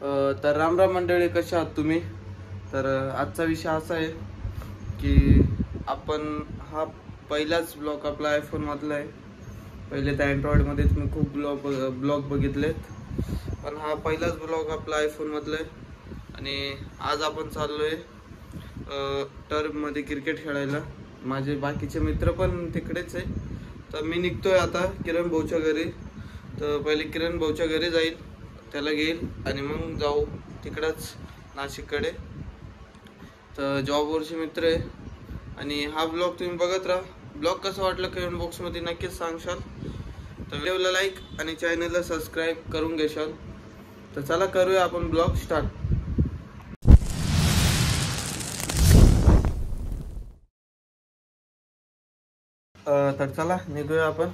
तर राम राम मंडळी, कशा आहात तुम्ही? तर आजचा विषय असा आहे की आपण हा पहिलाच ब्लॉग आपला आयफोन मधला आहे. पहिले तर अँड्रॉइड मध्ये तुम्ही खूप ब्लॉग बघितलेत, पण हा पहिलाच ब्लॉग आपला आयफोन मधला आहे. आणि आज आपण चाललोय टर्फ मध्ये क्रिकेट खेळायला. माझे बाकीचे मित्र पण तिकडेच आहे. तर मी निघतोय आता किरण भाऊच्या घरी. तर पहिले किरण भाऊच्या घरी जाईल, त्याला घेईल आणि मग जाऊ तिकडंच नाशिककडे. तर जॉबवरचे मित्र आहे. आणि हा ब्लॉग तुम्ही बघत राहा. ब्लॉग कसा वाटला कमेंट बॉक्समध्ये नक्कीच सांगशाल. तर व्हिडिओला लाईक आणि चॅनलला सबस्क्राईब करून घेशाल. तर चला करूया आपण ब्लॉग स्टार्ट. तर चला निघूया आपण.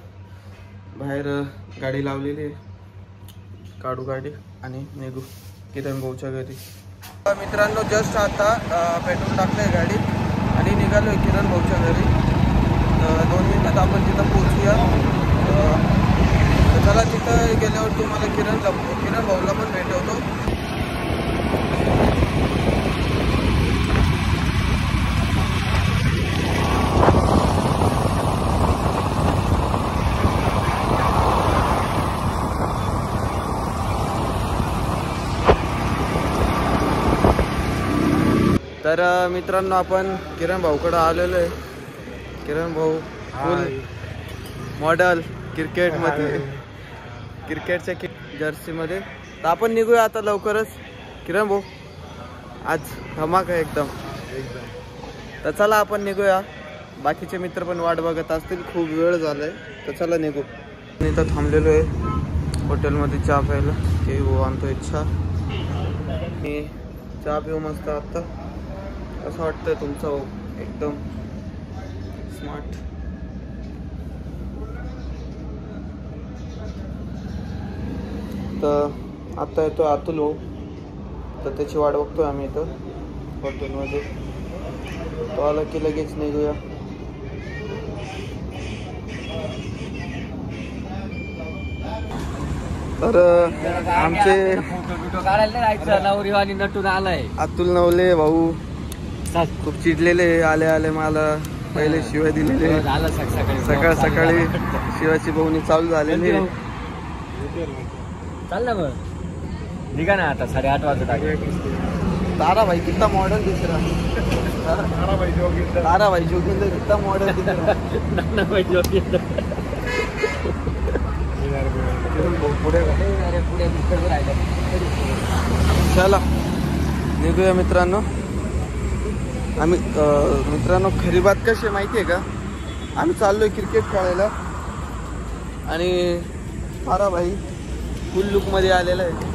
बाहेर गाडी लावलेली आहे, काढू गाडी आणि निघू किरण भाऊच्या घरी. मित्रांनो, जस्ट आता पेट्रोल टाकलंय गाडीत आणि निघालोय किरण भाऊच्या घरी. 2 मिनिटात आपण तिथं पोहोचूया. तर चला तिथं गेल्यावर तुम्हाला किरण भाऊला पण भेटवतो. तर मित्रांनो, आपण किरण भाऊकडे आलेलो आहे. किरण भाऊ फुल मॉडल क्रिकेटमध्ये, क्रिकेटच्या जर्सीमध्ये. तर आपण निघूया आता लवकरच. किरण भाऊ आज धमाक आहे एकदम. तर चला आपण निघूया. बाकीचे मित्र पण वाट बघत असतील, खूप वेळ झालाय. तर चला निघू. इथं थांबलेलो आहे हॉटेलमध्ये चहा प्यायला. की भाऊ आणतोय चहा. मी चहा पिऊ मस्त. आता असं वाटतंय तुमचं एकदम स्मार्ट. तर आता येतो अतुल भाऊ. तर त्याची वाट बघतोय आम्ही इथं हॉटेलमध्ये. तो आला की लगेच निघूया. तर आमचे अतुल नवले भाऊ खूप चिडलेले. आले आले मला पहिले शिवाय दिलेले. सकाळ सकाळी शिवाची बोवणी चालू झालेली. चाल ना मग, निघा ना आता. 8:30 वाजता. ताराभाई कितना मॉडल दिख रहा है. ताराभाई जोगिंदर कितना मॉडल दिख रहा है. चला निघूया मित्रांनो. आम्ही मित्रांनो, खरी बात कशी आहे माहिती आहे का? आम्ही चाललोय क्रिकेट खेळायला आणि ताराभाई फुल लुक मध्ये आलेला आहे.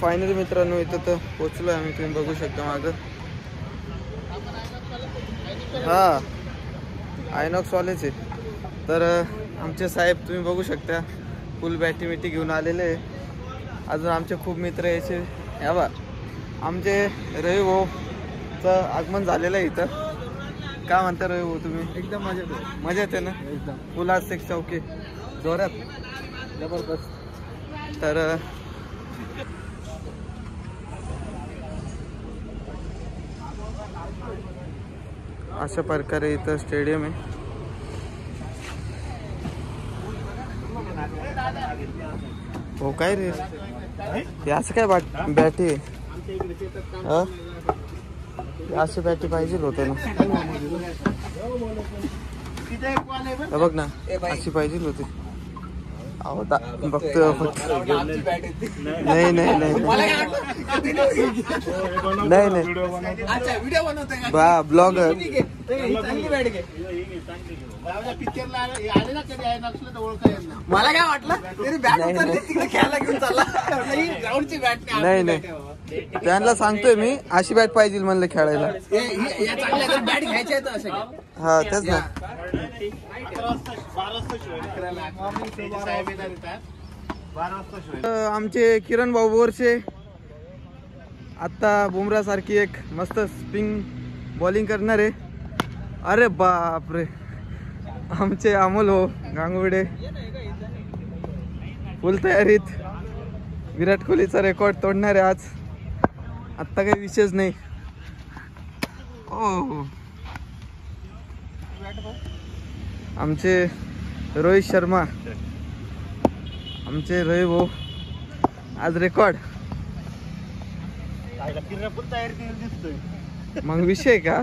फायनली मित्रांनो इथं तर पोचलोय आम्ही. तुम्ही बघू शकता मागं. हा आयनॉक्स वालेच आहे. तर आमचे साहेब तुम्ही बघू शकता फुल बॅटी बिटी घेऊन आलेले आहे. अजून आमचे खूप मित्र यायचे. या बा आमचे रवी भाऊचं आगमन झालेलं आहे इथं. काय म्हणता रवी भाऊ तुम्ही? एकदम मजेत. मजेत आहे ना? एकदम फुल आज सेक चौकी जोरात जबरदस्त. तर अशा प्रकारे इथं स्टेडियम आहे. हो काय रे, हे असं काय बॅटी आहे? अशी बॅटी पाहिजे होतं ना. बघ ना, अशी पाहिजे होती. बघतो फक्त. नाही नाही नाही नाही नाही बा ब्लॉगर. मला काय वाटलं नाही नाही, त्यांना सांगतोय मी अशी बॅट पाहिजे म्हणलं खेळायला. बॅट घ्यायची. हा तेच ना. आमचे किरण भाऊ बोरचे आता बुमरा सारखी एक मस्त स्पिन बॉलिंग करणार आहे. अरे बापरे, आमचे अमोल हो गांगुर्डे फुल तयारीत. विराट कोहलीचा रेकॉर्ड तोडणार आहे आज. आत्ता काही विषयच नाही. ओ आमचे रोहित शर्मा, आमचे रोहित भाऊ आज रेकॉर्ड. मग विषय का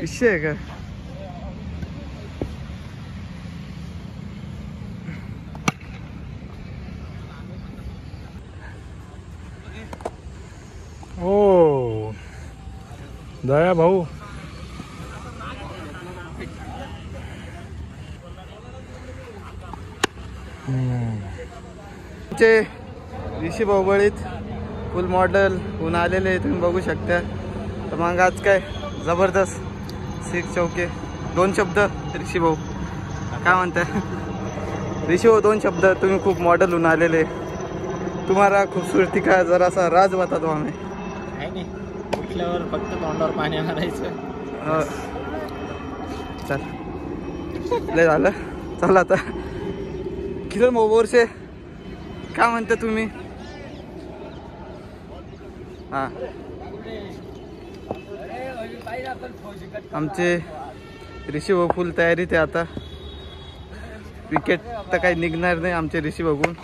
विषय का? ओ दया भाऊ ऋषी भाऊबळीत फुल मॉडेल होऊन आलेले तुम्ही बघू शकता. तर मग आज काय जबरदस्त 6 चौके. 2 शब्द ऋषी भाऊ काय म्हणताय? ऋषी भाऊ 2 शब्द. तुम्ही खूप मॉडेल होऊन आलेले. तुम्हाला खूबसूरती का जरासा राज बता दो आम्ही. नाही उठल्यावर फक्त तोंडावर पाणी मारायचं. चल लय झालं. चला आता किरण भाऊ बोरसे काय म्हणता तुम्ही? हा आमचे ऋषी भाऊ फुल तयारीत आहे आता. विकेट तर काही निघणार नाही आमचे ऋषी बघून.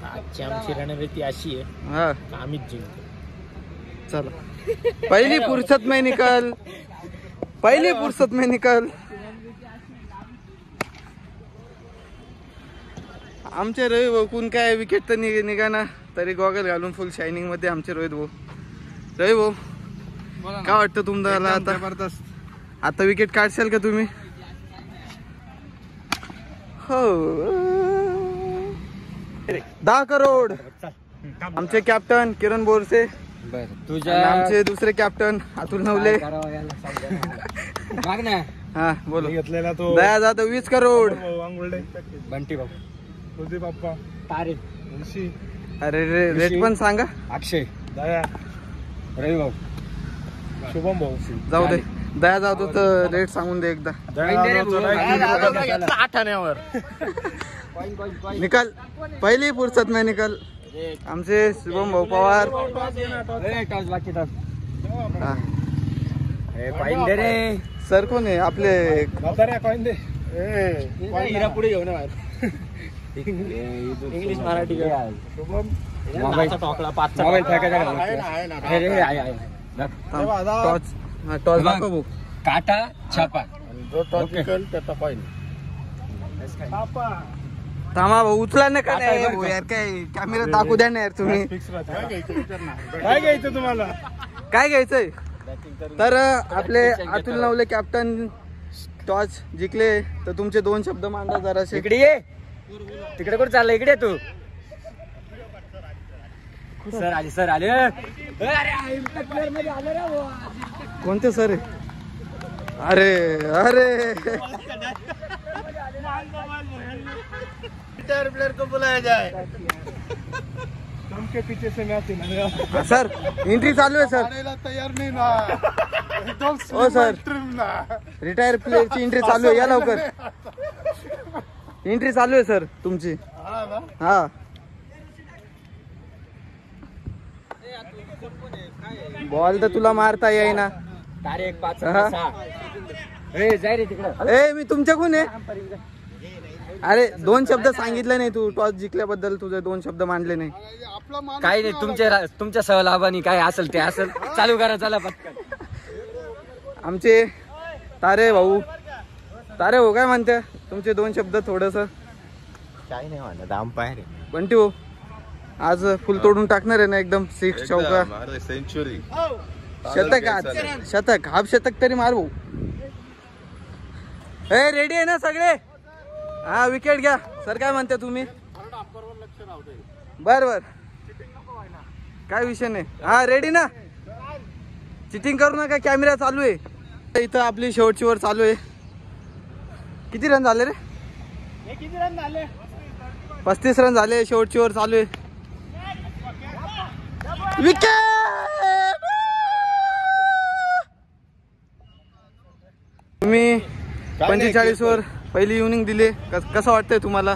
आमची रणनीती अशी आहे, हा आम्हीच जिंकतो. चला पहली फुर्सत में निकल, पहली फुर्सत में निकल. आमचे रोहित भाऊ कोण काय विकेट तर निघाना तरी गॉगल घालून फुल शायनिंग मध्ये आमचे रोहित भाऊ. रोहित भाऊ काय वाटतं तुम्हाला आता? जबरदस्त. आता विकेट काढशाल का तुम्ही? हो 10 करोड. आमचे कॅप्टन किरण बोरसे, तुझ्या आमचे दुसरे कॅप्टन अतुल नवले. हा बोलो. घेतलेला तो दया जाधव 20 करोड. अंगुलडे, बंटी भाऊ, कुलदीप बाप्पा, तारे, ऋषी, अरे रेट पण सांगा. अक्षय, दया, रवी भाऊ, शुभम भाऊ. जाऊ दे. दया जाधव तर रेट सांगून दे एकदा. आठाण्यावर निकल पहिली फुर्सत में निकल. आमचे शुभम भाऊ पवार. हा. रे सर कोण आहे आपले? पुढे घेऊन इंग्लिश मराठी शुभम टॉकला 5 मोबाईल टॉस दाखव भाऊ. काटा छापा. जो टॉस निकल त्याचा पॉईंट. थांबा भाऊ उचला नका ना भाऊ यार. काय कॅमेरा दाखवू द्या ना यार तुम्ही. काय घ्यायचं तुम्हाला? काय घ्यायचंय? तर आपले अतुल नवले कॅप्टन टॉस जिंकले तर तुमचे 2 शब्द मांडा जराशे. इकडे ये. तिकडे कुठे चाललं? इकडे तू. सर आले, सर आले. कोणते सर आहे? अरे अरे प्लेयर को बुलाया जाए. के पीछे से मैं आती ना सर एंट्री चालू आहे सर. तयार नाही ना. हो सर रिटायर प्लेयरची एंट्री चालू आहे. या लवकर. एंट्री चालू आहे सर तुमची. हा बॉल तर तुला मारता येईना. तारे 1 5 6. जाय रे तिकडे. ए मी तुमच्याकडून आहे. अरे 2 शब्द सांगितले नाही तू. टॉस जिंकल्याबद्दल तुझे 2 शब्द मांडले नाही. काही नाही. तुमच्या सहलाभानी काय असेल ते असेल. चालू करा चला पटकन. आमचे तारे भाऊ काय म्हणते तुमचे 2 शब्द थोडस? काही नाही म्हणत. अंपायर बंटी भाऊ आज फुल तोडून टाकणार आहे ना एकदम. 6 चौका सेंचुरी. शतक. आज शतक हाफ शतक तरी मार भाऊ. ए रेडी आहे ना सगळे? हा विकेट घ्या. सर काय म्हणते तुम्ही? बर बर काय विषय नाही. हा रेडी ना? चिटिंग करू नका. कॅमेरा चालू आहे इथं. आपली शेवटची ओव्हर चालू आहे. किती रन झाले रे? 35 रन झाले. शेवटची ओव्हर चालू आहे. विकेट. तुम्ही 45 वर पहिली इव्हनिंग दिली, कसं वाटतंय तुम्हाला?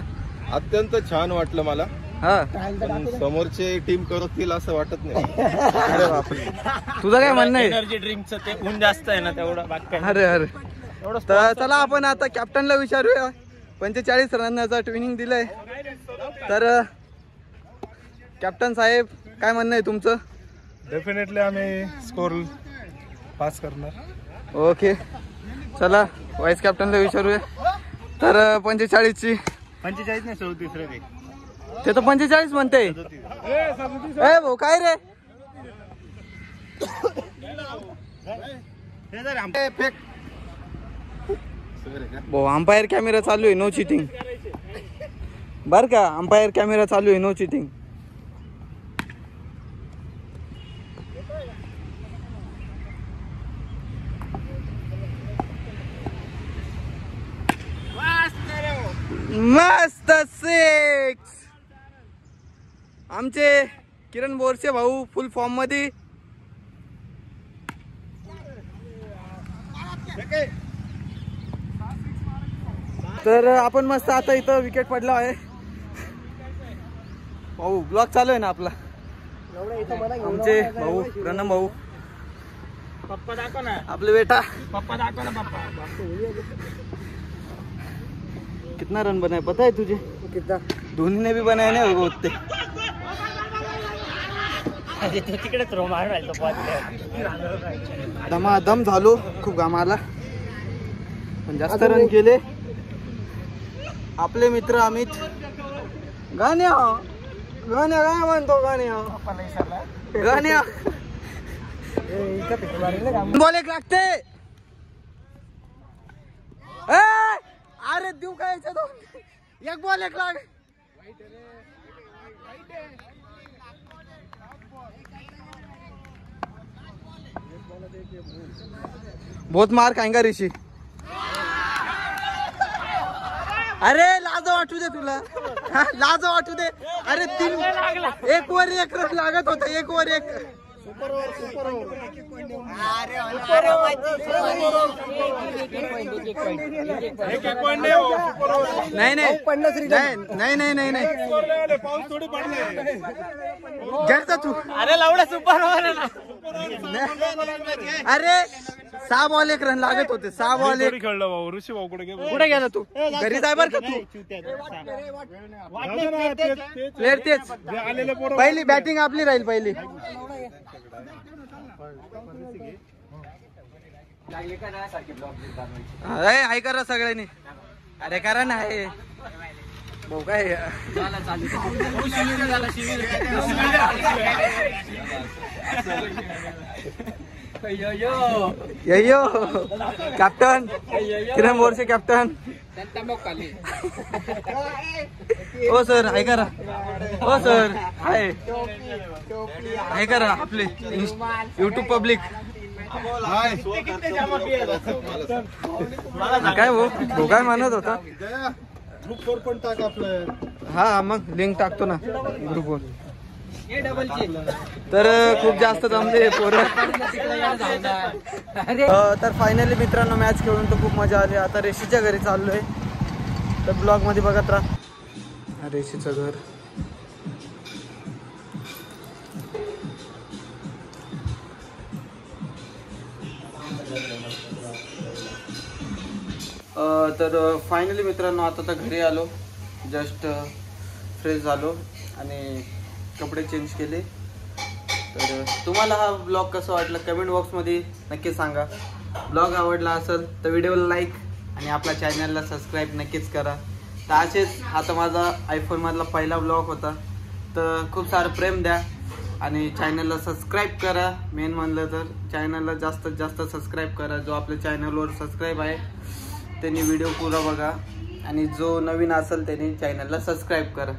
अत्यंत छान वाटलं मला, हा पण समोरचे टीम करतील असं वाटत नाही. अरे बापरे, तुझं काय म्हणणं आहे? एनर्जी ड्रिंकचं ते ऊन जास्त आहे ना तेवढं बाकी काय. अरे अरे, तर चला आपण आता कॅप्टनला विचारूया. 45 रनाचा ट्विनिंग दिलंय, तर कॅप्टन साहेब काय म्हणणं आहे तुमचं? डेफिनेटली आम्ही स्कोर पास करणार. ओके, चला व्हाईस कॅप्टनला विचारूया. तर 45ची 45 नाही 34 रे ते तर 45 म्हणते. ए भाऊ काय रे? भाऊ अंपायर कॅमेरा चालू आहे, नो चिटिंग बर का. अंपायर कॅमेरा चालू आहे, नो चिटिंग. मस्त 6. आमचे किरण बोरसे भाऊ फुल फॉर्म मध्ये. तर आपण मस्त आता इथं विकेट पडला आहे भाऊ. ब्लॉक चालू आहे ना आपला. आमचे भाऊ प्रणम भाऊ, पप्पा दाखव ना, आपले बेटा. पप्पा दाखव ना पप्पा. कितना रन बनाए पता है तुझे? कितना? धोनी ने भी बनाए ना उतने. तिकडेच रो मारायला दमादम झालो, खूप घाम आला, पण जास्त रन केले. आपले मित्र अमित. गाण्या गाण्या काय म्हणतो? गाण्या गाण्या बॉल एक लागते. अरे देऊ काय तो एक बॉल एक लाग. बहुत मार खाएगा ऋषी. अरे लाज वाटू दे तुला, लाज वाटू दे. अरे 3 1 वर 1 रन लागत होता, 1 वर 1. नाही नाही नाही नाही पाऊस थोडी पडले. घ्यायचा तू. अरे लावला सुपर ओव्हर. अरे 6 बॉल 1 रन लागत होते. 6 बॉल 1 खेळलं भाऊ. ऋषी भाऊ कुठे कुठे गेला तू? घरी जाय बर का तू. प्लेअर तेच. आलेले पोरं पहिली बॅटिंग आपली राहील पहिली. अरे हाय करा सगळ्यांनी. अरे करा ना हे भाऊ काय. यो कॅप्टन किरण बोरसे कॅप्टन. हो सर हाय करा. हो सर हाय हाय करा आपले युट्यूब पब्लिक. काय भाऊ काय म्हणत होता? ग्रुपवर पण टाक आपलं. हा मग लिंक टाकतो ना ग्रुपवर. तर खूप जास्त जमले पोरं. तर फायनली मित्रांनो मॅच खेळून तर खूप मजा आली. आता रेशीच्या घरी चाललोय, तर ब्लॉग मध्ये बघत राहा. रेशीचं घर. तर फायनली मित्रांनो आता तर घरी आलो. जस्ट फ्रेश झालो आणि कपडे चेंज केले. तर तुम्हाला हा ब्लॉग कसा वाटला कमेंट बॉक्समध्ये नक्की सांगा. ब्लॉग आवडला असेल तर व्हिडिओला लाईक आणि आपल्या चॅनलला सबस्क्राईब नक्कीच करा. तर असेच आता माझा आयफोनमधला पहिला ब्लॉग होता, तर खूप सारं प्रेम द्या आणि चॅनलला सबस्क्राईब करा. मेन म्हणलं तर चॅनलला जास्तीत जास्त सबस्क्राईब करा. जो आपल्या चॅनलवर सबस्क्राईब आहे त्यांनी व्हिडिओ पुरा बघा आणि जो नवीन असेल त्यांनी चॅनलला सबस्क्राईब करा.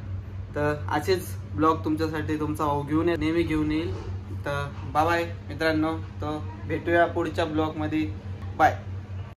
तर असेच ब्लॉग तुमच्यासाठी तुमचा नेहमी घेऊन येईल. तर बाय बाय मित्रांनो. तर भेटूया पुढच्या ब्लॉगमध्ये. बाय.